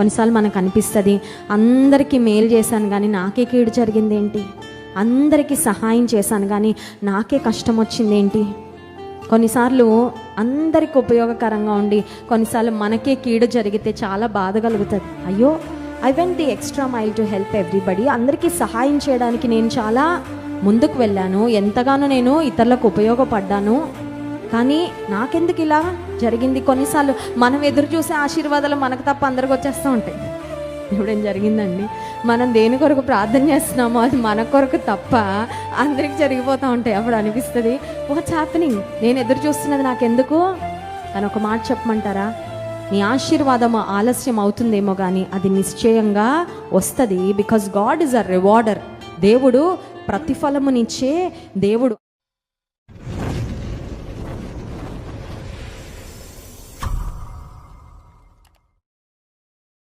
కొన్నిసార్లు మనకు అనిపిస్తుంది, అందరికీ మేలు చేశాను కానీ నాకే కీడు జరిగింది ఏంటి, అందరికీ సహాయం చేశాను కానీ నాకే కష్టం వచ్చింది ఏంటి. కొన్నిసార్లు అందరికి ఉపయోగకరంగా ఉండి కొన్నిసార్లు మనకే కీడు జరిగితే చాలా బాధ కలుగుతుంది. అయ్యో, I went the extra mile to help everybody. అందరికీ సహాయం చేయడానికి నేను చాలా ముందుకు వెళ్ళాను, ఎంతగానో నేను ఇతరులకు ఉపయోగపడ్డాను, కానీ నాకెందుకు ఇలా జరిగింది. కొన్నిసార్లు మనం ఎదురు చూసే ఆశీర్వాదాలు మనకు తప్ప అందరికి వచ్చేస్తూ ఉంటాయి. ఇప్పుడేం జరిగిందండి, మనం దేని కొరకు ప్రార్థన చేస్తున్నామో అది మన కొరకు తప్ప అందరికి జరిగిపోతూ ఉంటాయి. అప్పుడు అనిపిస్తుంది, వాట్స్ హ్యాపెనింగ్, నేను ఎదురు చూస్తున్నది నాకెందుకు. కానీ ఒక మాట చెప్పమంటారా, నీ ఆశీర్వాదం ఆలస్యం అవుతుందేమో కానీ అది నిశ్చయంగా వస్తుంది. Because God is a rewarder. దేవుడు ప్రతిఫలమునిచ్చే దేవుడు.